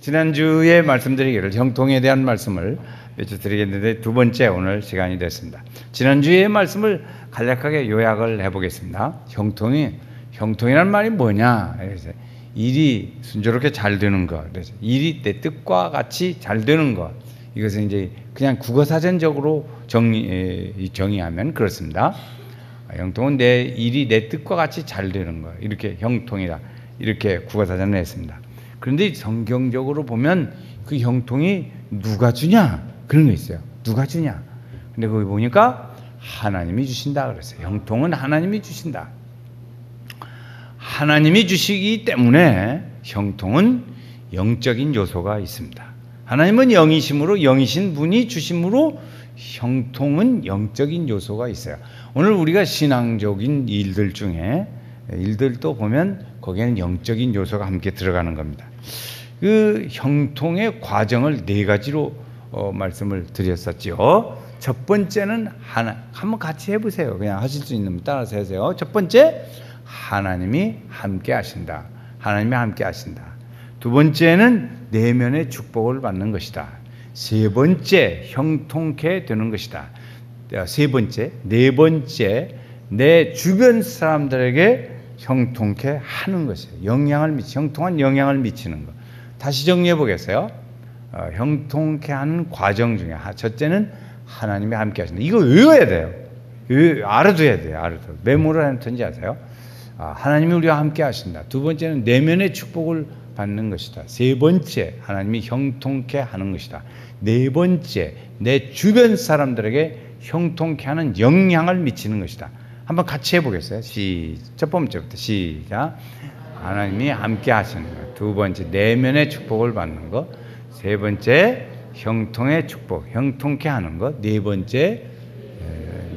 지난주에 말씀드리기를 형통에 대한 말씀을 몇 주 드리겠는데 두 번째 오늘 시간이 됐습니다. 지난주의 말씀을 간략하게 요약을 해보겠습니다. 형통이란 말이 뭐냐? 그래서 일이 순조롭게 잘 되는 것, 그래서 일이 내 뜻과 같이 잘 되는 것. 이것은 이제 그냥 국어사전적으로 정의하면 그렇습니다. 형통은 내 일이 내 뜻과 같이 잘 되는 것, 이렇게 형통이다, 이렇게 국어사전을 했습니다. 그런데 성경적으로 보면 그 형통이 누가 주냐? 그런 거 있어요. 누가 주냐? 근데 거기 보니까 하나님이 주신다 그랬어요. 형통은 하나님이 주신다. 하나님이 주시기 때문에 형통은 영적인 요소가 있습니다. 하나님은 영이심으로, 영이신 분이 주심으로 형통은 영적인 요소가 있어요. 오늘 우리가 신앙적인 일들 중에 일들도 보면 거기에는 영적인 요소가 함께 들어가는 겁니다. 그 형통의 과정을 네 가지로 말씀을 드렸었죠. 첫 번째는 한번 같이 해보세요. 그냥 하실 수 있는 분 따라서 하세요. 첫 번째, 하나님이 함께 하신다. 하나님이 함께 하신다. 두 번째는 내면의 축복을 받는 것이다. 세 번째, 형통케 되는 것이다. 세 번째, 네 번째, 내 주변 사람들에게 형통케 하는 것이에요. 형통한 영향을 미치는 것. 다시 정리해 보겠어요. 형통케 하는 과정 중에 첫째는 하나님이 함께 하신다. 이거 외워야 돼요. 알아둬야 돼요. 알아둬. 메모를 하는지 아세요? 하나님이 우리와 함께 하신다. 두 번째는 내면의 축복을 받는 것이다. 세 번째, 하나님이 형통케 하는 것이다. 네 번째, 내 주변 사람들에게 형통케 하는 영향을 미치는 것이다. 한번 같이 해보겠어요? 첫 번째부터 시작. 하나님이 함께 하시는 것. 두 번째, 내면의 축복을 받는 것. 세 번째, 형통의 축복, 형통케 하는 것. 네 번째,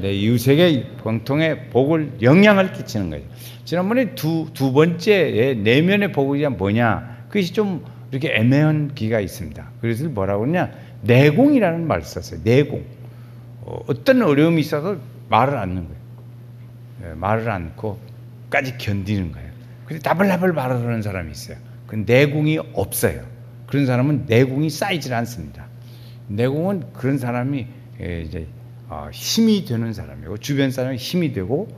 내 이웃에게 형통의 복을, 영향을 끼치는 거죠. 지난번에 두 번째의 내면의 복이 뭐냐? 그것이 좀 이렇게 애매한 기가 있습니다. 그래서 뭐라고 그러냐? 내공이라는 말을 썼어요. 내공. 어떤 어려움이 있어서 말을 않는 거예요. 말을 않고까지 견디는 거예요. 그래서 다블다블 말을 하는 사람이 있어요. 그 내공이 없어요. 그런 사람은 내공이 쌓이질 않습니다. 내공은 그런 사람이 이제 힘이 되는 사람이고, 주변 사람이 힘이 되고,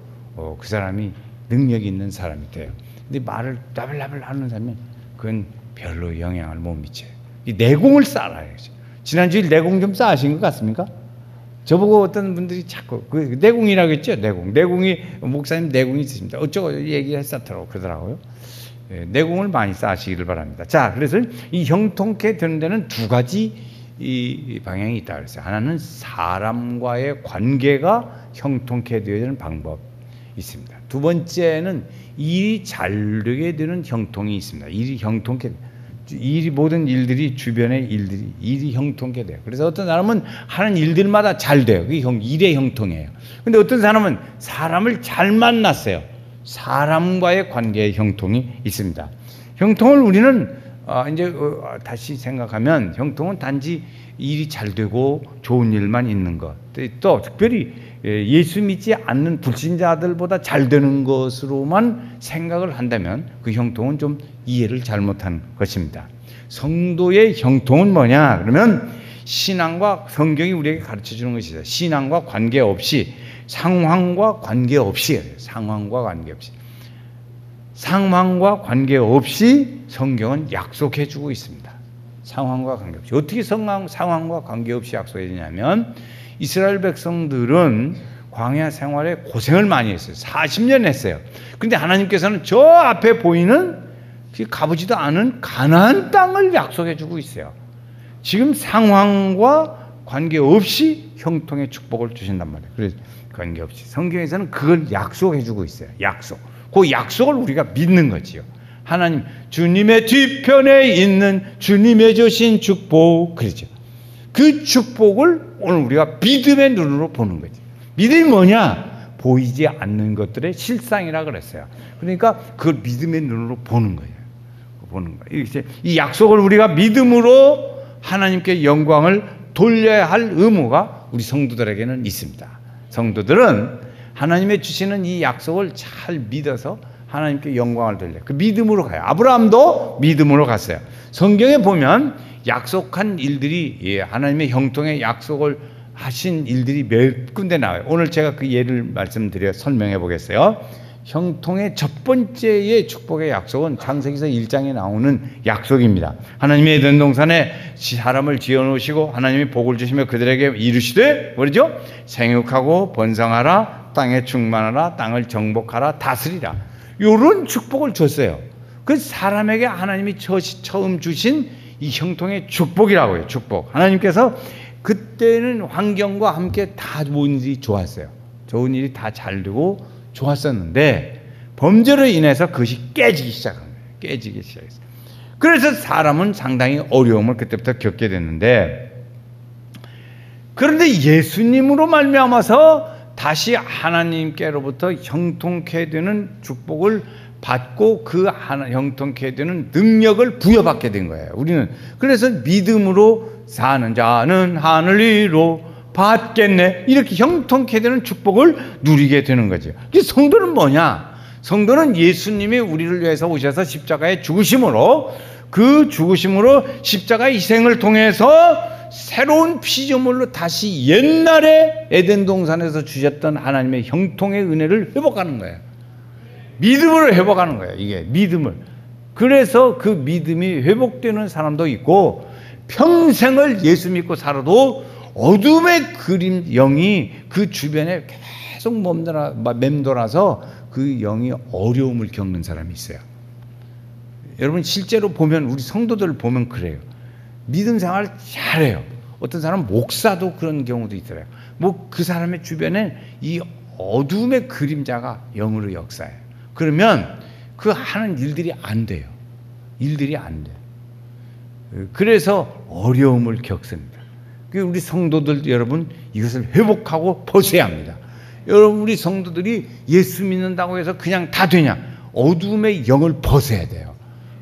그 사람이 능력이 있는 사람이 돼요. 근데 말을 다블다블 하는 사람은 그건 별로 영향을 못 미쳐요. 이 내공을 쌓아야죠. 지난주에 내공 좀 쌓으신 것 같습니까? 저보고 어떤 분들이 자꾸 그 내공이라고 했죠. 내공이 목사님 내공이 있으십니다. 어쩌고 얘기했었더라고 그러더라고요. 내공을 많이 쌓으시기를 바랍니다. 자, 그래서 이 형통케 되는 데는 두 가지 이 방향이 있다 그랬어요. 하나는 사람과의 관계가 형통케 되는 방법이 있습니다. 두 번째는 일이 잘 되게 되는 형통이 있습니다. 모든 일들이, 주변의 일이 형통케 돼요. 그래서 어떤 사람은 하는 일들마다 잘 돼요. 그게 일의 형통이에요. 근데 어떤 사람은 사람을 잘 만났어요. 사람과의 관계의 형통이 있습니다. 형통을 우리는 이제 다시 생각하면 형통은 단지 일이 잘 되고 좋은 일만 있는 것, 또 특별히 예수 믿지 않는 불신자들보다 잘 되는 것으로만 생각을 한다면 그 형통은 좀 이해를 잘못한 것입니다. 성도의 형통은 뭐냐? 그러면 신앙과 성경이 우리에게 가르쳐 주는 것이죠. 신앙과 관계없이, 상황과 관계없이 성경은 약속해 주고 있습니다. 상황과 관계없이. 어떻게 상황과 관계없이 약속해 주냐면, 이스라엘 백성들은 광야 생활에 고생을 많이 했어요. 40년 했어요. 그런데 하나님께서는 저 앞에 보이는 가보지도 않은 가나안 땅을 약속해 주고 있어요. 지금 상황과 관계없이 형통의 축복을 주신단 말이에요. 그래서 관계없이 성경에서는 그걸 약속해 주고 있어요. 그 약속을 우리가 믿는 거지요. 하나님, 주님의 뒤편에 있는 주님의 주신 축복, 그러죠. 그 축복을 오늘 우리가 믿음의 눈으로 보는 거지. 믿음이 뭐냐? 보이지 않는 것들의 실상이라 그랬어요. 그러니까 그걸 믿음의 눈으로 보는 거예요. 이 약속을 우리가 믿음으로 하나님께 영광을 돌려야 할 의무가 우리 성도들에게는 있습니다. 성도들은 하나님의 주시는 이 약속을 잘 믿어서 하나님께 영광을 돌려요. 그 믿음으로 가요. 아브라함도 믿음으로 갔어요. 성경에 보면 약속한 일들이 하나님의 형통의 약속을 하신 일들이 몇 군데 나와요. 오늘 제가 그 예를 말씀드려 설명해 보겠어요. 형통의 첫 번째의 축복의 약속은 창세기서 1장에 나오는 약속입니다. 하나님의 에덴 동산에 사람을 지어 놓으시고 하나님이 복을 주시며 그들에게 이르시되 뭐죠? 생육하고 번성하라, 땅에 충만하라, 땅을 정복하라, 다스리라. 이런 축복을 줬어요. 그 사람에게 하나님이 처음 주신 이 형통의 축복이라고 해요. 축복. 하나님께서 그때는 환경과 함께 다 모든 일이 좋았어요. 좋은 일이 다 잘 되고 좋았었는데 범죄로 인해서 그것이 깨지기 시작한 거예요. 깨지기 시작했어요. 그래서 사람은 상당히 어려움을 그때부터 겪게 됐는데, 그런데 예수님으로 말미암아서 다시 하나님께로부터 형통케 되는 축복을 받고 그 형통케 되는 능력을 부여받게 된 거예요. 우리는 그래서 믿음으로 사는 자는 하늘 위로 받겠네, 이렇게 형통케 되는 축복을 누리게 되는 거죠. 성도는 뭐냐? 성도는 예수님이 우리를 위해서 오셔서 십자가에 죽으심으로, 그 죽으심으로 십자가의 희생을 통해서 새로운 피조물로 다시 옛날에 에덴 동산에서 주셨던 하나님의 형통의 은혜를 회복하는 거예요. 믿음으로 회복하는 거예요. 이게 믿음을. 그래서 그 믿음이 회복되는 사람도 있고, 평생을 예수 믿고 살아도 어둠의 그림 영이 그 주변에 계속 맴돌아서 그 영이 어려움을 겪는 사람이 있어요. 여러분 실제로 보면, 우리 성도들 보면 그래요. 믿음 생활 잘해요. 어떤 사람은 목사도 그런 경우도 있더라고요. 뭐 그 사람의 주변에 이 어둠의 그림자가 영으로 역사해요. 그러면 그 하는 일들이 안 돼요. 일들이 안 돼요. 그래서 어려움을 겪습니다. 우리 성도들 여러분, 이것을 회복하고 벗어야 합니다. 여러분, 우리 성도들이 예수 믿는다고 해서 그냥 다 되냐? 어둠의 영을 벗어야 돼요.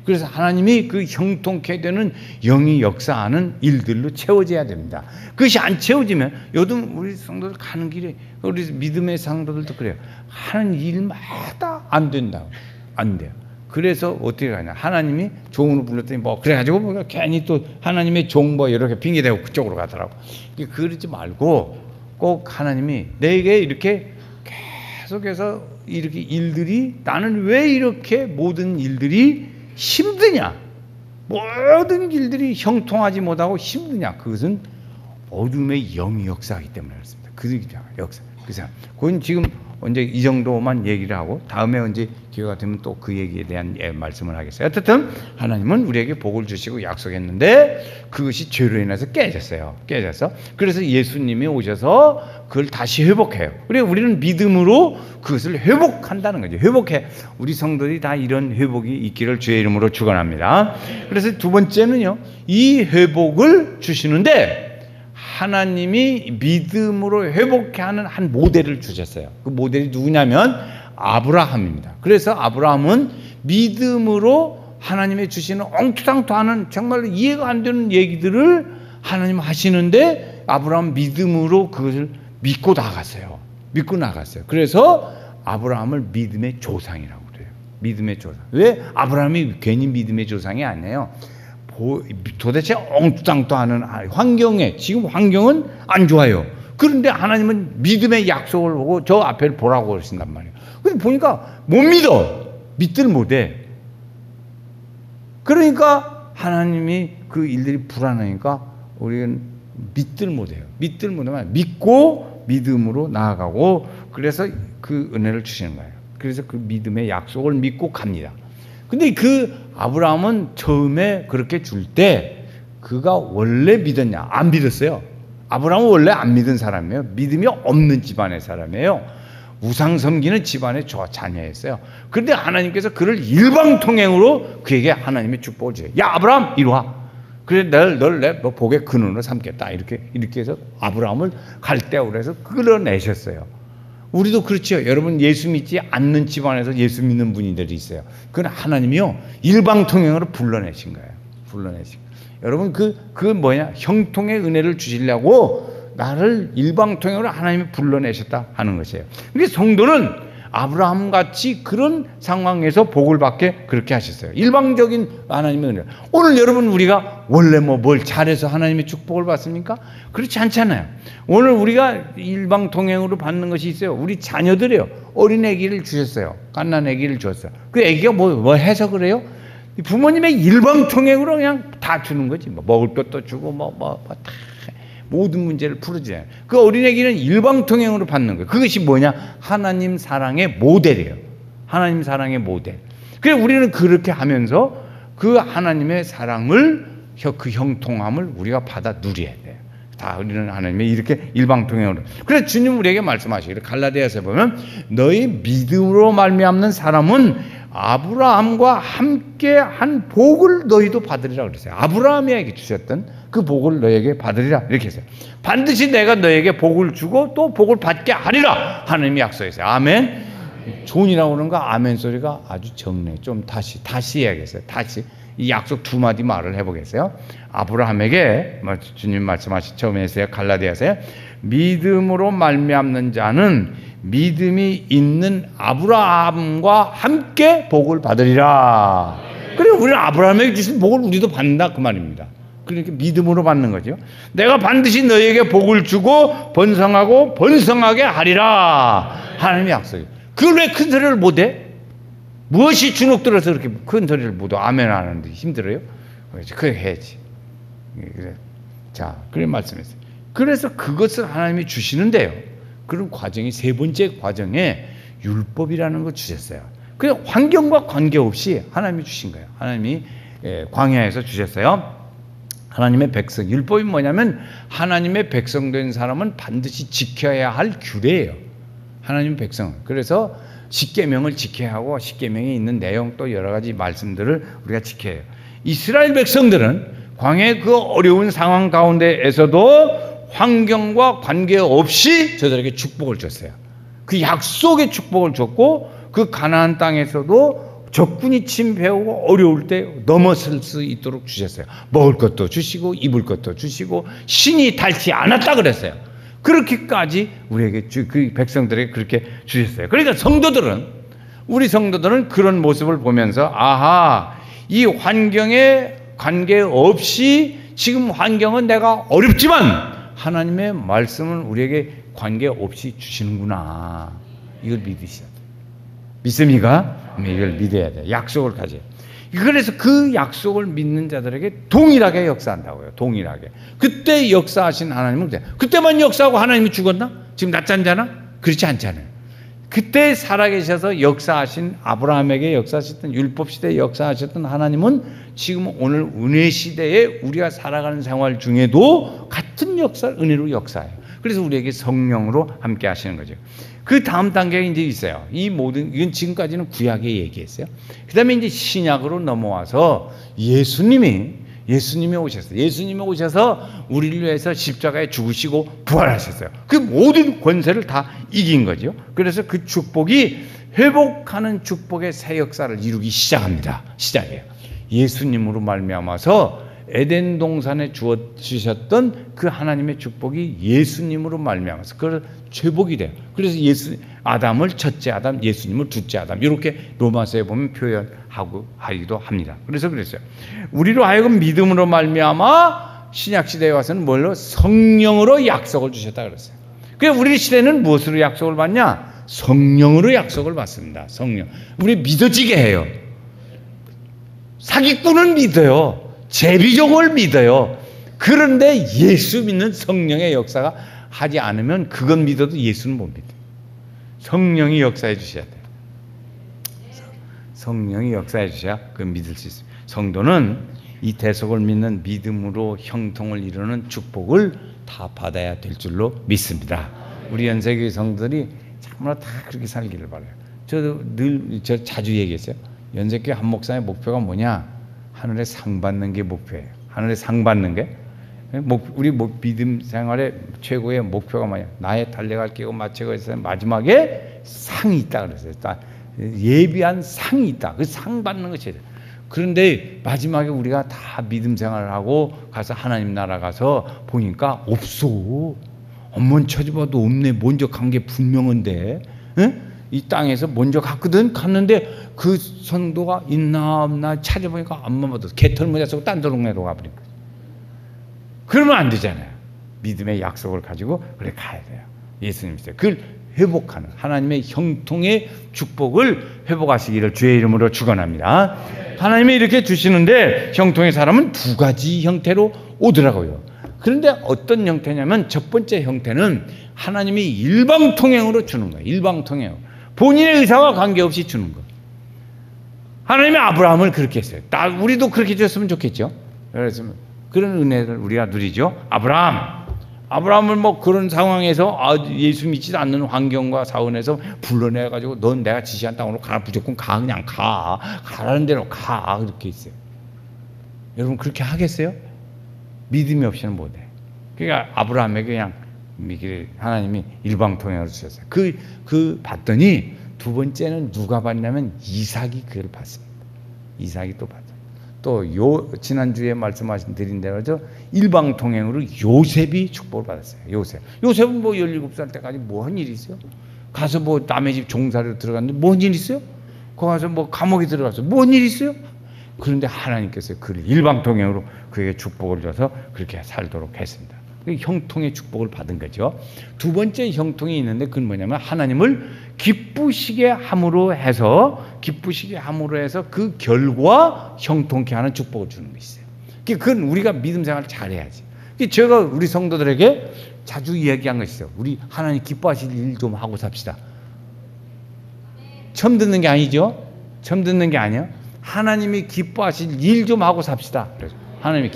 그래서 하나님이 그 형통케 되는 영이 역사하는 일들로 채워져야 됩니다. 그것이 안 채워지면, 요즘 우리 성도들 가는 길에, 우리 믿음의 성도들도 그래요. 하는 일마다 안 된다고. 안 돼요. 그래서 어떻게 가냐? 하나님이 종으로 불렀더니 뭐 그래가지고 뭐 괜히 또 하나님의 종 뭐 이렇게 핑계대고 그쪽으로 가더라고. 그러지 말고 꼭 하나님이 내게 이렇게 계속해서 이렇게 일들이, 나는 왜 이렇게 모든 일들이 힘드냐? 모든 일들이 형통하지 못하고 힘드냐? 그것은 어둠의 영이 역사하기 때문에 그렇습니다. 그 역사. 그건 지금 언제 이 정도만 얘기를 하고 다음에 언제 기회가 되면 또 그 얘기에 대한 말씀을 하겠어요. 어쨌든 하나님은 우리에게 복을 주시고 약속했는데 그것이 죄로 인해서 깨졌어. 그래서 예수님이 오셔서 그걸 다시 회복해요. 그리고 우리는 믿음으로 그것을 회복한다는 거죠. 회복해. 우리 성도들이 다 이런 회복이 있기를 주의 이름으로 축원합니다. 그래서 두 번째는요, 이 회복을 주시는데 하나님이 믿음으로 회복해 하는 한 모델을 주셨어요. 그 모델이 누구냐면 아브라함입니다. 그래서 아브라함은 믿음으로 하나님의 주시는 엉투당투하는 정말로 이해가 안 되는 얘기들을 하나님 하시는데 아브라함 믿음으로 그것을 믿고 나갔어요. 그래서 아브라함을 믿음의 조상이라고 그래요. 믿음의 조상. 왜? 아브라함이 괜히 믿음의 조상이 아니에요. 도대체 엉뚱땅땅하는 환경에, 지금 환경은 안 좋아요. 그런데 하나님은 믿음의 약속을 보고 저 앞을 보라고 그러신단 말이에요. 근데 보니까 못 믿어. 믿들 못해. 그러니까 하나님이 그 일들이 불안하니까 우리는 믿들 못해요. 믿들 못하면 믿고 믿음으로 나아가고, 그래서 그 은혜를 주시는 거예요. 그래서 그 믿음의 약속을 믿고 갑니다. 근데 그 아브라함은 처음에 그렇게 줄 때 그가 원래 믿었냐? 안 믿었어요. 아브라함은 원래 안 믿은 사람이에요. 믿음이 없는 집안의 사람이에요. 우상 섬기는 집안의 자녀였어요. 그런데 하나님께서 그를 일방통행으로 그에게 하나님의 축복을 줘요. 야, 아브라함 이리 와. 그래, 널 내 복의 근원으로 삼겠다. 이렇게 해서 아브라함을 갈대아우로 해서 끌어내셨어요. 우리도 그렇죠. 여러분, 예수 믿지 않는 집안에서 예수 믿는 분들이 있어요. 그건 하나님이요, 일방통행으로 불러내신 거예요. 여러분, 형통의 은혜를 주시려고 나를 일방통행으로 하나님이 불러내셨다 하는 것이에요. 그러니까 성도는 아브라함 같이 그런 상황에서 복을 받게 그렇게 하셨어요. 일방적인 하나님의 은혜. 오늘 여러분 우리가 원래 뭘 잘해서 하나님의 축복을 받습니까? 그렇지 않잖아요. 오늘 우리가 일방통행으로 받는 것이 있어요. 우리 자녀들이요. 어린 아기를 주셨어요. 갓난 아기를 주었어요. 그 아기가 뭐 해서 그래요? 부모님의 일방통행으로 그냥 다 주는 거지. 먹을 것도 주고 다 모든 문제를 풀어줘요. 그 어린애기는 일방통행으로 받는 거예요. 그것이 뭐냐? 하나님 사랑의 모델이에요. 하나님 사랑의 모델. 그래서 우리는 그렇게 하면서 그 하나님의 사랑을, 그 형통함을 우리가 받아 누려야 돼요. 다 우리는 하나님의 이렇게 일방통행으로. 그래서 주님 우리에게 말씀하시기를 갈라디아서 보면 너희 믿음으로 말미암는 사람은 아브라함과 함께 한 복을 너희도 받으리라 그랬어요. 아브라함에게 주셨던 그 복을 너에게 받으리라 이렇게 했어요. 반드시 내가 너에게 복을 주고 또 복을 받게 하리라 하나님이 약속했어요. 아멘. 존이라고 그러는 거 아멘 소리가 아주 적네. 좀 다시 해야겠어요. 다시 이 약속 두 마디 말을 해보겠어요. 아브라함에게 주님 말씀하신 처음에 했어요. 갈라디아서에 믿음으로 말미암는 자는 믿음이 있는 아브라함과 함께 복을 받으리라. 그래 우리는 아브라함에게 주신 복을 우리도 받는다 그 말입니다. 그러니까 믿음으로 받는 거죠. 내가 반드시 너에게 복을 주고 번성하고 번성하게 하리라. 하나님의 약속이에요. 그걸 왜 큰 소리를 못해? 무엇이 주눅들어서 그렇게 큰 소리를 못해? 아멘 안 하는데 힘들어요? 그래 해야지. 그래. 자, 그래 말씀했어요. 그래서 그것을 하나님이 주시는데요. 그런 과정이 세 번째 과정에 율법이라는 걸 주셨어요. 그 환경과 관계없이 하나님이 주신 거예요. 하나님이 광야에서 주셨어요. 하나님의 백성. 율법이 뭐냐면 하나님의 백성된 사람은 반드시 지켜야 할 규례예요. 하나님의 백성. 그래서 십계명을 지켜야 하고 십계명에 있는 내용 또 여러 가지 말씀들을 우리가 지켜야 해요. 이스라엘 백성들은 광야의 그 어려운 상황 가운데에서도 환경과 관계없이 저들에게 축복을 줬어요. 그 약속의 축복을 줬고 그 가나안 땅에서도 적군이 침배하고 어려울 때 넘어설 수 있도록 주셨어요. 먹을 것도 주시고 입을 것도 주시고 신이 닳지 않았다 그랬어요. 그렇게까지 우리에게 그 백성들에게 그렇게 주셨어요. 그러니까 우리 성도들은 그런 모습을 보면서 아하, 이 환경에 관계없이 지금 환경은 내가 어렵지만 하나님의 말씀은 우리에게 관계없이 주시는구나. 이걸 믿으셔야 돼요. 믿습니까? 이걸 믿어야 돼요. 약속을 가져요. 그래서 그 약속을 믿는 자들에게 동일하게 역사한다고요. 동일하게. 그때 역사하신 하나님은 그때만 역사하고 하나님이 죽었나? 지금 낮잠자나? 그렇지 않잖아요. 그때 살아계셔서 역사하신 아브라함에게 역사하셨던 율법시대에 역사하셨던 하나님은 지금 오늘 은혜시대에 우리가 살아가는 생활 중에도 같은 역사를 은혜로 역사해요. 그래서 우리에게 성령으로 함께 하시는 거죠. 그 다음 단계가 이제 있어요. 이건 지금까지는 구약에 얘기했어요. 그 다음에 이제 신약으로 넘어와서 예수님이 오셨어요. 예수님이 오셔서 우리를 위해서 십자가에 죽으시고 부활하셨어요. 그 모든 권세를 다 이긴 거죠. 그래서 그 축복이 회복하는 축복의 새 역사를 이루기 시작해요. 예수님으로 말미암아서 에덴 동산에 주셨던 그 하나님의 축복이 예수님으로 말미암아서 그걸 회복이 돼요. 그래서 아담을 첫째 아담, 예수님을 둘째 아담 이렇게 로마서에 보면 하기도 합니다. 그래서 그랬어요. 우리로 하여금 믿음으로 말미암아 신약 시대에 와서는 뭘로 성령으로 약속을 주셨다 그랬어요. 그래서 우리 시대는 무엇으로 약속을 받냐? 성령으로 약속을 받습니다. 성령. 우리 믿어지게 해요. 사기꾼은 믿어요. 제비종을 믿어요. 그런데 예수 믿는 성령의 역사가 하지 않으면 그건 믿어도 예수는 못 믿어요. 성령이 역사해 주셔야 돼요. 성령이 역사해 주셔야 그 믿을 수 있어요. 성도는 이 대속을 믿는 믿음으로 형통을 이루는 축복을 다 받아야 될 줄로 믿습니다. 우리 연세교회 성도들이 참으로 다 그렇게 살기를 바라요. 저도 저 자주 얘기했어요. 연세교회 한 목사의 목표가 뭐냐? 하늘에 상 받는 게 목표예요. 하늘에 상 받는 게 우리 믿음 생활의 최고의 목표가 뭐냐? 나의 달려갈 길고 마치고 있어요. 마지막에 상이 있다 그랬어요. 예비한 상이 있다. 그 상 받는 것이에요. 그런데 마지막에 우리가 다 믿음 생활을 하고 가서 하나님 나라 가서 보니까 없어. 엄만 찾아봐도 없네. 먼저 간 게 분명한데. 에? 이 땅에서 먼저 갔는데 그 성도가 있나 없나 찾아보니까 안만 봐도 개털 모자 쓰고 딴 동네로 가버린 거예요. 그러면 안 되잖아요. 믿음의 약속을 가지고 그래 가야 돼요. 예수님이세요. 그걸 회복하는 하나님의 형통의 축복을 회복하시기를 주의 이름으로 축원합니다. 하나님이 이렇게 주시는데 형통의 사람은 두 가지 형태로 오더라고요. 그런데 어떤 형태냐면 첫 번째 형태는 하나님이 일방통행으로 주는 거예요. 일방통행. 본인의 의사와 관계없이 주는 거. 하나님이 아브라함을 그렇게 했어요. 우리도 그렇게 줬으면 좋겠죠. 그래서 그런 은혜를 우리가 누리죠. 아브라함을 뭐 그런 상황에서 예수 믿지 않는 환경과 사원에서 불러내가지고 넌 내가 지시한 땅으로 가라. 무조건 가. 그냥 가. 가라는 대로 가. 그렇게 있어요. 여러분 그렇게 하겠어요? 믿음이 없이는 못해. 그러니까 아브라함에게 그냥 하나님이 일방통행으로 주셨어요. 그 받더니 두 번째는 누가 받냐면 이삭이 그걸 받습니다. 이삭이 또 받아요. 또 지난주에 말씀하신 드린 대로 일방통행으로 요셉이 축복을 받았어요. 요셉은 뭐 17살 때까지 뭐 한 일이 있어요? 가서 뭐 남의 집 종살이로 들어갔는데 뭔 일 있어요? 거기 가서 뭐 감옥에 들어가서 뭔 일 있어요? 그런데 하나님께서 그를 일방통행으로 그에게 축복을 줘서 그렇게 살도록 했습니다. 형통의 축복을 받은 거죠. 두 번째 형통이 있는데 그건 뭐냐면 하나님을 기쁘시게 함으로 해서 그 결과 형통케 하는 축복을 주는 게 있어요. 그건 우리가 믿음 생활을 잘해야지. 제가 우리 성도들에게 자주 이야기한 것이 있어요. 우리 하나님 기뻐하실 일 좀 하고 삽시다. 처음 듣는 게 아니죠. 처음 듣는 게 아니에요. 하나님이 기뻐하실 일 좀 하고 삽시다. 그래서 하나님이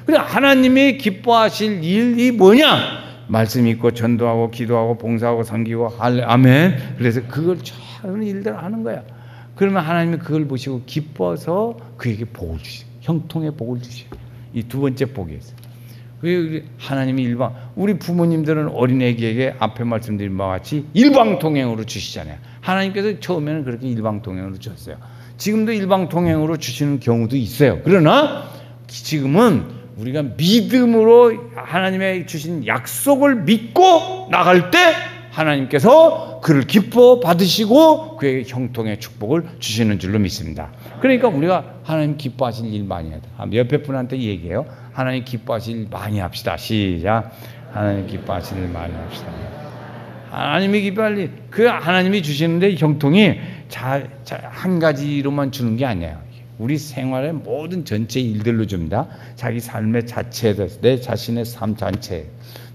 하나님이 기뻐하실 일이 뭐냐? 말씀 읽고 전도하고 기도하고 봉사하고 섬기고 아멘. 그래서 그걸 좋은 일들 하는 거야. 그러면 하나님이 그걸 보시고 기뻐서 그에게 복을 주시고 형통의 복을 주시고 이 두 번째 복이었어요. 하나님이 우리 부모님들은 어린애기에게 앞에 말씀드린 바와 같이 일방통행으로 주시잖아요. 하나님께서 처음에는 그렇게 일방통행으로 주셨어요. 지금도 일방통행으로 주시는 경우도 있어요. 그러나 지금은 우리가 믿음으로 하나님의 주신 약속을 믿고 나갈 때 하나님께서 그를 기뻐 받으시고 그에게 형통의 축복을 주시는 줄로 믿습니다. 그러니까 우리가 하나님 기뻐하실 일 많이 해야 돼. 옆에 분한테 얘기해요. 하나님 기뻐하실 일 많이 합시다. 시작. 하나님 기뻐하실 일 많이 합시다. 하나님이 기뻐할 일, 하나님이 주시는데 형통이 한 가지로만 주는 게 아니에요. 우리 생활의 모든 전체 일들로 줍니다. 자기 삶의 자체에 대해서 내 자신의 삶 전체에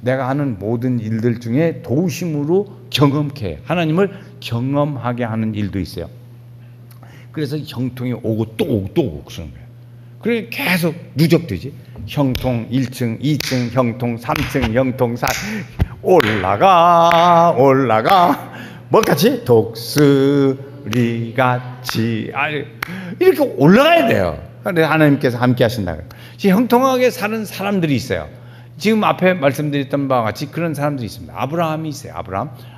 내가 하는 모든 일들 중에 도우심으로 경험케 하나님을 경험하게 하는 일도 있어요. 그래서 형통이 오고 또 오고 또 오고 그러는 거예요. 그래 계속 누적되지. 형통 1층, 2층, 형통 3층, 형통 4 올라가 뭐같이 독수리같이 이렇게 올라가야 돼요. 하나님께서 함께 하신다. 형통하게 사는 사람들이 있어요. 지금 앞에 말씀드렸던 바와 같이 그런 사람들이 있습니다. 아브라함이 있어요.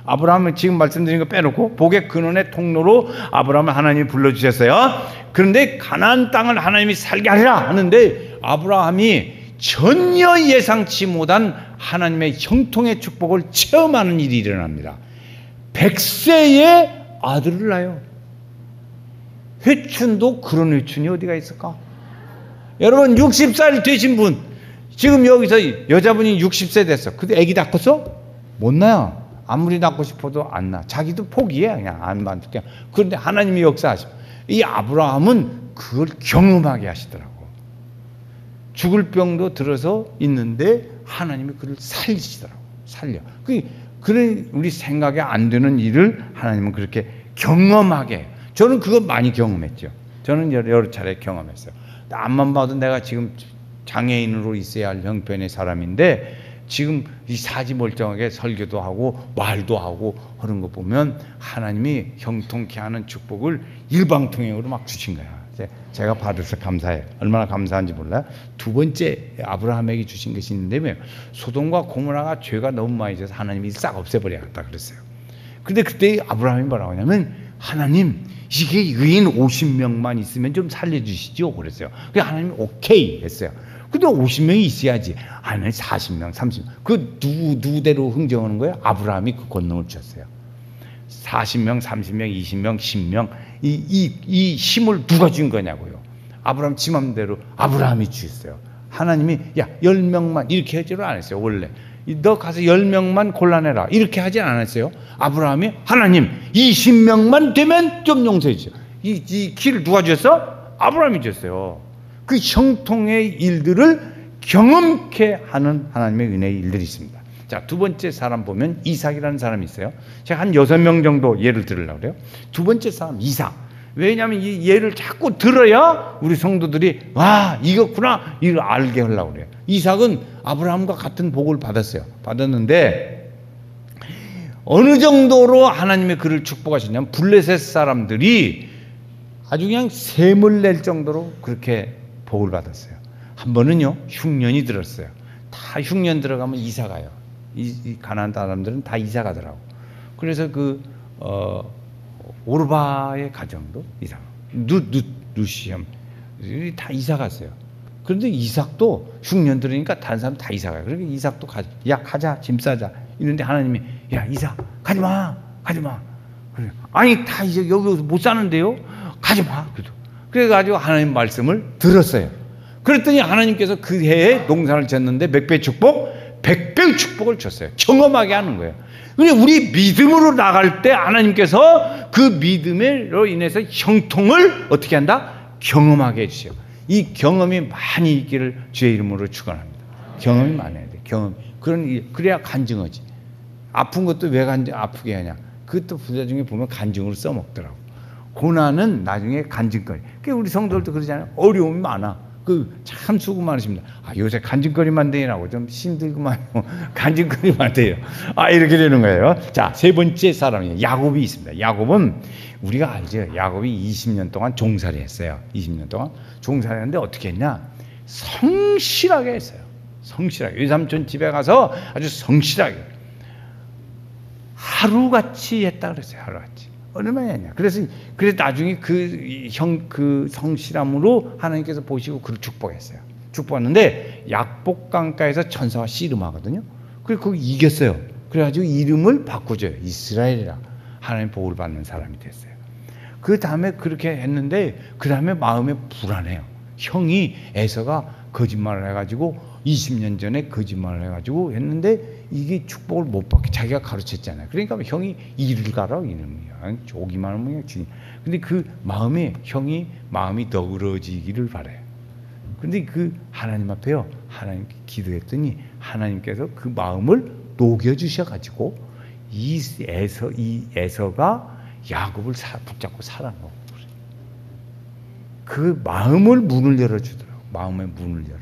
아브라함은 지금 말씀드린 거 빼놓고 복의 근원의 통로로 아브라함을 하나님이 불러주셨어요. 그런데 가나안 땅을 하나님이 살게 하리라 하는데 아브라함이 전혀 예상치 못한 하나님의 형통의 축복을 체험하는 일이 일어납니다. 100세에 아들을 낳아요. 회춘도 그런 회춘이 어디가 있을까? 여러분 60살 되신 분 지금 여기서 여자분이 60세 됐어. 근데 아기 낳았어? 못 낳아. 아무리 낳고 싶어도 안 낳아. 자기도 포기해. 그냥 안 낳을게. 그런데 하나님이 역사하시고 이 아브라함은 그걸 경험하게 하시더라고. 죽을 병도 들어서 있는데 하나님이 그를 살리시더라고. 살려. 그런 우리 생각에 안 되는 일을 하나님은 그렇게 경험하게 해요. 저는 그거 많이 경험했죠. 저는 여러 차례 경험했어요. 앞만 봐도 내가 지금 장애인으로 있어야 할 형편의 사람인데 지금 이 사지 멀쩡하게 설교도 하고 말도 하고 하는 거 보면 하나님이 형통케 하는 축복을 일방통행으로 막 주신 거야. 제가 받아서 감사해요. 얼마나 감사한지 몰라요. 두 번째 아브라함에게 주신 것이 있는데 소돔과 고모라가 죄가 너무 많이 져서 하나님이 싹 없애버려야겠다 그랬어요. 근데 그때 아브라함이 뭐라고 하냐면 하나님 이게 의인 50명만 있으면 좀 살려주시죠 그랬어요. 그래서 하나님이 오케이 했어요. 근데 50명이 있어야지. 아니 40명 30명 그 누구대로 흥정하는 거예요? 아브라함이 그 권능을 주셨어요. 40명, 30명, 20명, 10명 이 힘을 누가 준 거냐고요. 아브라함 지 맘대로 아브라함이 주셨어요. 하나님이 야 10명만 이렇게 하지를 않았어요. 원래 너 가서 10명만 골라내라 이렇게 하진 않았어요. 아브라함이 하나님 20명만 되면 좀 용서해 주세요. 이 길을 누가 주셨어? 아브라함이 주셨어요. 그 형통의 일들을 경험케 하는 하나님의 은혜의 일들이 있습니다. 자, 두 번째 사람 보면 이삭이라는 사람이 있어요. 제가 한 6명 정도 예를 들으려고 그래요. 두 번째 사람 이삭. 왜냐하면 이 예를 자꾸 들어야 우리 성도들이 와 이거구나 이걸 알게 하려고 그래요. 이삭은 아브라함과 같은 복을 받았어요. 받았는데 어느 정도로 하나님의 그를 축복하셨냐면 블레셋 사람들이 아주 그냥 샘을 낼 정도로 그렇게 복을 받았어요. 한 번은요 흉년이 들었어요. 다 흉년 들어가면 이사 가요. 이 가나안 사람들은 다 이사 가더라고. 그래서 오르바의 가정도 이사, 루시엄 다 이사 갔어요. 그런데 이삭도 흉년 들으니까 다른 사람 다 이사 가요. 그러니까 이삭도 가자 짐 싸자 이런데 하나님이 야 이삭 가지 마. 그래 아니 다 이제 여기 못 사는데요. 가지 마. 그래가지고 하나님 말씀을 들었어요. 그랬더니 하나님께서 그 해에 농사를 졌는데 몇 배 축복? 100배 축복을 줬어요. 경험하게 하는 거예요. 그러니까 우리 믿음으로 나갈 때 하나님께서 그 믿음으로 인해서 형통을 어떻게 한다? 경험하게 해주세요. 이 경험이 많이 있기를 주의 이름으로 축원합니다. 경험이 많아야 돼. 경험. 그래야 간증하지. 아픈 것도 왜 아프게 하냐? 그것도 부자 중에 보면 간증으로 써먹더라고. 고난은 나중에 간증거리. 그러니까 우리 성도들도 그러잖아요. 어려움이 많아. 참 수고 많으십니다. 요새 간증거리 만드느라고 좀 힘들구만. 간증거리 만드요. 이렇게 되는 거예요. 자, 세 번째 사람이 야곱이 있습니다. 야곱은 우리가 알죠. 야곱이 20년 동안 종살이 했어요. 20년 동안 종살이 했는데 어떻게 했냐? 성실하게 했어요. 성실하게. 외삼촌 집에 가서 아주 성실하게. 하루같이 했다 그랬어요. 하루같이. 얼마나 했냐. 그래서 나중에 그 성실함으로 하나님께서 보시고 그를 축복했어요. 축복했는데 약복강가에서 천사가 씨름하거든요. 그래서 거기 이겼어요. 그래가지고 이름을 바꾸줘요. 이스라엘이라. 하나님 복을 받는 사람이 됐어요. 그 다음에 그렇게 했는데 그 다음에 마음에 불안해요. 형이 에서가 거짓말을 해가지고 20년 전에 거짓말을 해가지고 했는데 이게 축복을 못 받게 자기가 가르쳤잖아요. 그러니까 형이 일을 가라고 이놈이야. 오기만 하면 주님. 근데 그 형이 마음이 너그러지기를 바래요. 근데 그 하나님 앞에요. 하나님께 기도했더니 하나님께서 그 마음을 녹여주셔가지고 이 에서가 야곱을 붙잡고 살아먹고 그래요. 그 마음을 문을 열어주더라고. 마음의 문을 열어줘.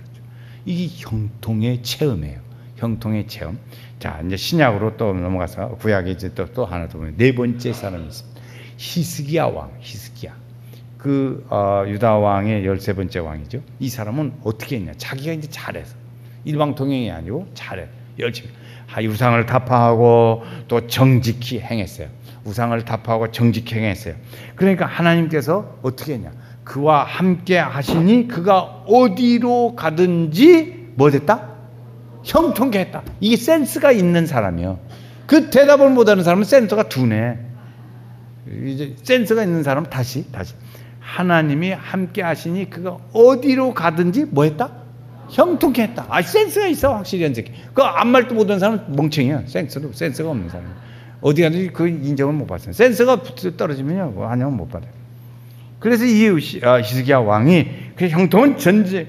이게 형통의 체험이에요. 형통의 체험. 자, 이제 신약으로 또 넘어가서 구약에 이제 또 하나 더 보면 네 번째 사람이 있습니다. 히스기야 왕. 히스기야. 유다 왕의 13번째 왕이죠. 이 사람은 어떻게 했냐? 자기가 이제 잘해서 일방통행이 아니고 잘해. 열심히. 우상을 타파하고 또 정직히 행했어요. 우상을 타파하고 정직히 행했어요. 그러니까 하나님께서 어떻게 했냐? 그와 함께 하시니 그가 어디로 가든지 뭐 됐다? 형통케 했다. 이게 센스가 있는 사람이요. 그 대답을 못하는 사람은 센스가 둔해. 이제 센스가 있는 사람은 다시 하나님이 함께 하시니 그가 어디로 가든지 뭐 했다? 형통케 했다. 센스가 있어 확실히 한 새끼. 그 아무 말도 못하는 사람은 멍청이야. 센스가 없는 사람. 어디 가든지 그 인정을 못 받아요. 센스가 떨어지면요 환영을 못 받아요. 그래서 이 히스기야 왕이 그 형통은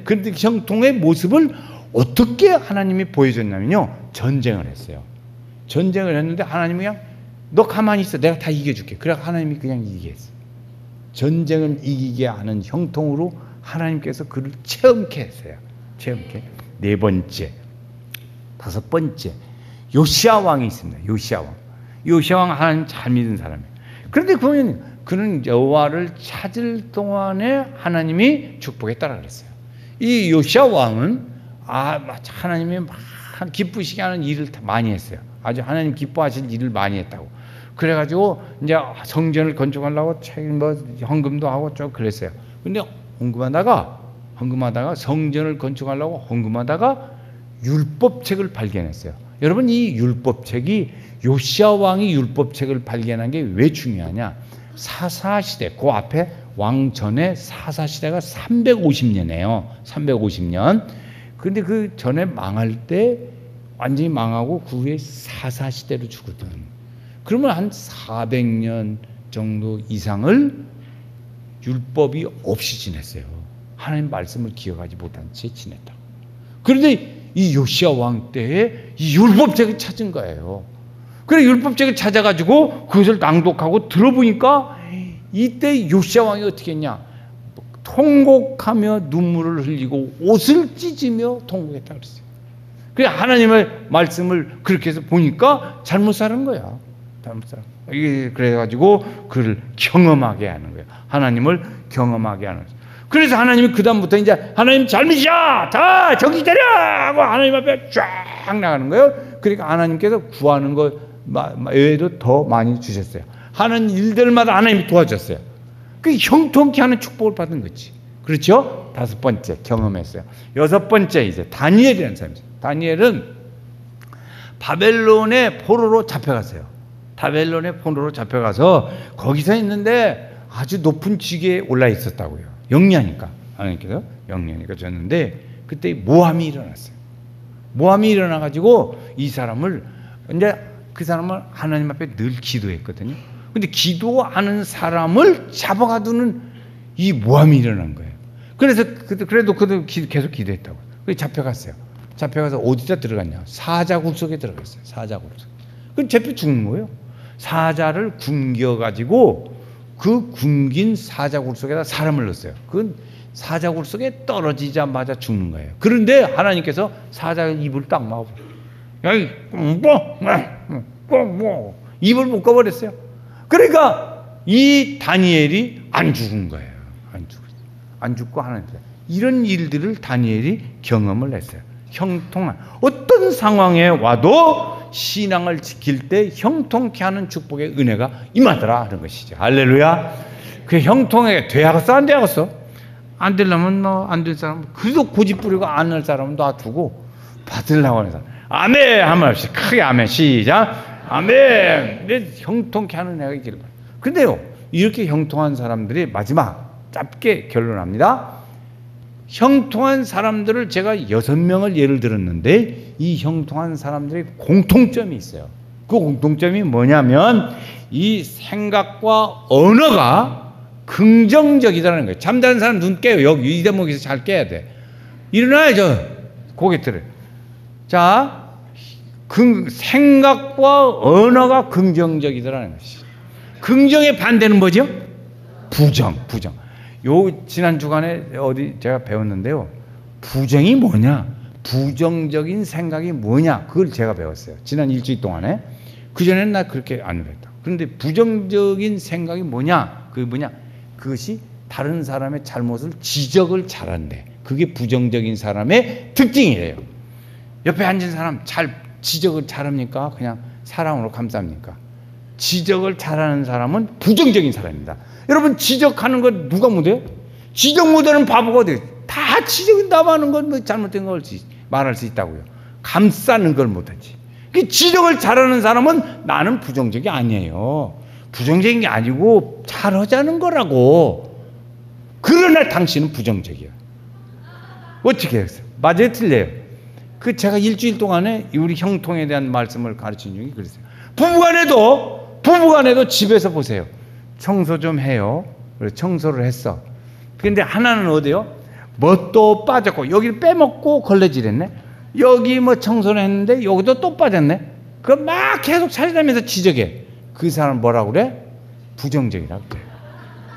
근데 형통의 모습을 어떻게 하나님이 보여줬냐면요. 전쟁을 했어요. 전쟁을 했는데 하나님이 그냥 너 가만히 있어. 내가 다 이겨줄게. 그래 하나님이 그냥 이기게 했어요. 전쟁을 이기게 하는 형통으로 하나님께서 그를 체험케 했어요. 체험케. 네 번째. 다섯 번째. 요시야 왕이 있습니다. 요시야 왕 하나님 잘 믿는 사람이에요. 그런데 그는 여호와를 찾을 동안에 하나님이 축복했다라 그랬어요. 이 요시야 왕은 하나님이 기쁘시게 하는 일을 많이 했어요. 아주 하나님 기뻐하실 일을 많이 했다고. 그래가지고 이제 성전을 건축하려고 헌금도 하고 쭉 그랬어요. 근데 헌금하다가 성전을 건축하려고 헌금하다가 율법책을 발견했어요. 여러분, 이 율법책이 요시야 왕이 율법책을 발견한 게 왜 중요하냐? 사사시대, 그 앞에 왕 전에 사사시대가 350년이에요. 350년. 근데 그 전에 망할 때 완전히 망하고 그 후에 사사시대로 주거든. 그러면 한 400년 정도 이상을 율법이 없이 지냈어요. 하나님 말씀을 기억하지 못한 채 지냈다. 그런데 이 요시야 왕 때에 이 율법책을 찾은 거예요. 그래 율법책을 찾아가지고 그것을 낭독하고 들어보니까 이때 요시야 왕이 어떻게 했냐? 통곡하며 눈물을 흘리고 옷을 찢으며 통곡했다 그랬어요. 그래 하나님의 말씀을 그렇게 해서 보니까 잘못 살은 거야. 잘못 살은 거야. 이게 그래가지고 그를 경험하게 하는 거예요. 하나님을 경험하게 하는 거예요. 그래서 하나님이 그 다음부터 이제 하나님 잘못이야, 다 정신 차려 하고 하나님 앞에 쫙 나가는 거예요. 그러니까 하나님께서 구하는 것 외에도 더 많이 주셨어요. 하는 일들마다 하나님이 도와줬어요. 그 형통케 하는 축복을 받은 거지. 그렇죠? 5번째 경험했어요. 6번째 이제 다니엘이라는 사람이죠. 다니엘은 바벨론의 포로로 잡혀갔어요. 바벨론의 포로로 잡혀가서 거기서 있는데 아주 높은 직위에 올라 있었다고요. 영리하니까 하나님께서 영리하니까 줬는데 그때 모함이 일어났어요. 모함이 일어나가지고 이 사람을 이제 그 사람은 하나님 앞에 늘 기도했거든요. 근데 기도하는 사람을 잡아가두는 이 모함이 일어난 거예요. 그래서 그래도 그도 계속 기도했다고. 그래서 잡혀갔어요. 잡혀가서 어디다 들어갔냐? 사자굴 속에 들어갔어요. 사자굴 속. 그럼 잡혀 죽는 거예요. 사자를 굶겨가지고 그 굶긴 사자굴 속에다 사람을 넣었어요. 그건 사자굴 속에 떨어지자마자 죽는 거예요. 그런데 하나님께서 사자 입을 딱 막아버려요. 입을 묶어버렸어요. 그러니까 이 다니엘이 안 죽은 거예요. 안 죽고 하나님께서 이런 일들을 다니엘이 경험을 했어요. 형통한 어떤 상황에 와도 신앙을 지킬 때 형통케 하는 축복의 은혜가 임하더라 하는 것이죠. 할렐루야. 그 형통하게 돼야겠어 안 돼야겠어? 안 되려면 안 될 사람 그래도 고집 부리고 안 할 사람은 놔두고 받으려고 하는 사람 아멘 한번 합시다. 크게 아멘 시작 아멘. 형통케 하는 은혜가 있기를 바랍니다. 근데요 이렇게 형통한 사람들이 마지막 짧게 결론합니다. 형통한 사람들을 제가 6명을 예를 들었는데 이 형통한 사람들의 공통점이 있어요. 그 공통점이 뭐냐면 이 생각과 언어가 긍정적이라는 거예요. 잠자는 사람 눈 깨요. 여기 이 대목에서 잘 깨야 돼. 일어나야죠. 고개 들어요. 자, 생각과 언어가 긍정적이라는 것이. 긍정의 반대는 뭐죠? 부정. 지난 주간에 어디 제가 배웠는데요. 부정이 뭐냐? 부정적인 생각이 뭐냐? 그걸 제가 배웠어요. 지난 일주일 동안에. 그전에는 나 그렇게 안 배웠다. 그런데 부정적인 생각이 뭐냐? 그게 뭐냐? 그것이 다른 사람의 잘못을 지적을 잘한대. 그게 부정적인 사람의 특징이에요. 옆에 앉은 사람 지적을 잘합니까? 그냥 사랑으로 감쌉니까? 지적을 잘하는 사람은 부정적인 사람입니다. 여러분 지적하는 건 누가 못해요? 지적 못하는 바보가 어디? 다 지적한다고 건 뭐 잘못된 걸 말할 수 있다고요. 감싸는 걸 못하지. 그 지적을 잘하는 사람은 나는 부정적이 아니에요. 부정적인 게 아니고 잘하자는 거라고. 그러나 당신은 부정적이야. 어떻게 해요? 맞아요, 틀려요? 그 제가 일주일 동안에 우리 형통에 대한 말씀을 가르친 중이 그랬어요. 부부간에도 집에서 보세요. 청소 좀 해요. 그래서 청소를 했어. 근데 하나는 어디요? 뭣도 빠졌고 여기를 빼먹고 걸레질했네. 여기 뭐 청소를 했는데 여기도 또 빠졌네. 그럼 막 계속 찾아다니면서 지적해. 그 사람 뭐라고 그래? 부정적이라고 그래.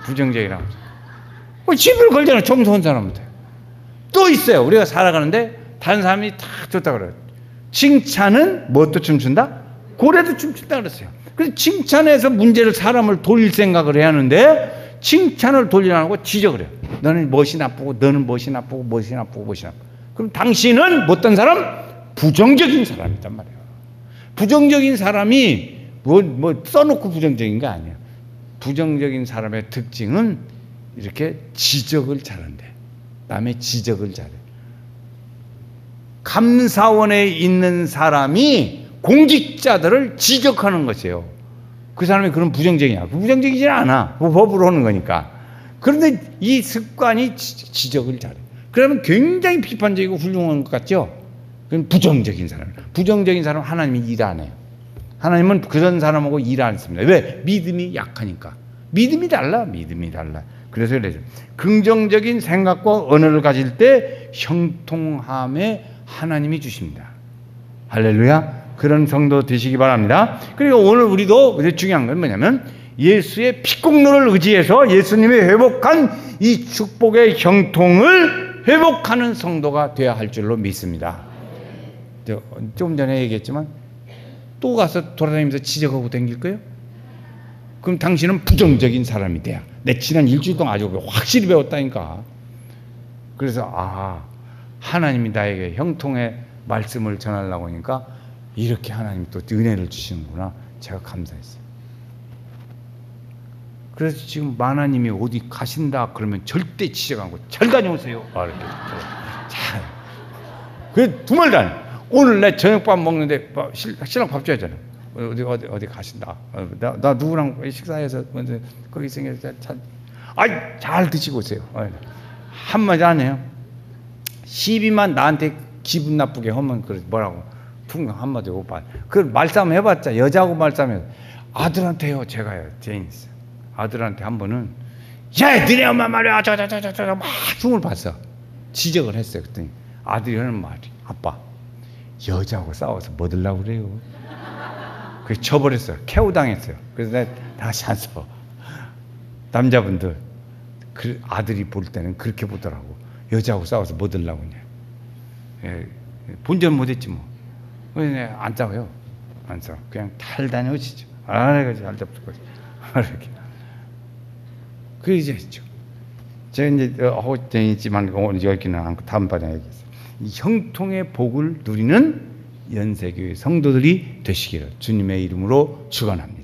부정적이라고 그래. 집을 걸잖아. 청소한 사람한테. 또 있어요. 우리가 살아가는데 다른 사람이 다 좋다 그래요. 칭찬은 뭣도 춤춘다? 고래도 춤춘다 그랬어요. 그래서 칭찬해서 문제를 사람을 돌릴 생각을 해야 하는데 칭찬을 돌리라고 지적을 해요. 너는 무엇이 나쁘고 너는 무엇이 나쁘고 무엇이 나쁘고 무엇이 나쁘고. 그럼 당신은 어떤 사람? 부정적인 사람이란 말이에요. 부정적인 사람이 뭐 써놓고 부정적인 게 아니에요. 부정적인 사람의 특징은 이렇게 지적을 잘한대. 남의 지적을 잘해. 감사원에 있는 사람이 공직자들을 지적하는 것이에요. 그 사람이 그런 부정적이냐? 부정적이지 않아. 법으로 하는 거니까. 그런데 이 습관이 지적을 잘해. 그러면 굉장히 비판적이고 훌륭한 것 같죠? 그건 부정적인 사람. 부정적인 사람은 하나님이 일 안 해요. 하나님은 그런 사람하고 일 안 했습니다. 왜? 믿음이 약하니까. 믿음이 달라. 그래서 그래서 긍정적인 생각과 언어를 가질 때 형통함에 하나님이 주십니다. 할렐루야. 그런 성도 되시기 바랍니다. 그리고 오늘 우리도 중요한 건 뭐냐면 예수의 피공로를 의지해서 예수님이 회복한 이 축복의 형통을 회복하는 성도가 되어야 할 줄로 믿습니다. 좀 전에 얘기했지만 또 가서 돌아다니면서 지적하고 다닐 거예요? 그럼 당신은 부정적인 사람이 돼요. 내 지난 일주일 동안 아주 확실히 배웠다니까. 그래서 하나님이 나에게 형통의 말씀을 전하려고 하니까 이렇게 하나님이 또 은혜를 주시는구나. 제가 감사했어요. 그래서 지금 마나님이 어디 가신다 그러면 절대 지적하고 잘 다녀오세요. 이렇게. 잘. 그 두 말도 안 해. 오늘 내 저녁밥 먹는데 신랑 밥 줘야잖아. 어디 가신다. 나 누구랑 식사해서 거기 생겨서 잘 드시고 오세요. 한마디 안 해요. 시비만 나한테 기분 나쁘게 하면 뭐라고 풍경 한마디 오빠. 그 말싸움 해봤자 여자하고 말싸움해. 아들한테요. 제가요. 죄인 있어요. 아들한테 한 번은 야 너네 엄마 말이야 저막 흉을 봤어. 지적을 했어요. 그랬더니 아들이 하는 말이 아빠 여자하고 싸워서 뭐 들라고 그래요. 그래서 쳐버렸어요. 캐오당했어요. 그래서 내가 다시 안 써. 남자분들 아들이 볼 때는 그렇게 보더라고. 여자하고 싸워서 뭐 들라고 그냥. 본전 못했지 뭐. 그래서 안 싸워요. 안 싸워. 그냥 탈다녀오시죠. 내가 잘 잡을 거지. 이렇게. 그 이제 했죠. 제가 이제 하고 있지만 오늘 여기는 않고 다음번에 얘기했어요. 이 형통의 복을 누리는 연세교회 성도들이 되시기를 주님의 이름으로 축원합니다.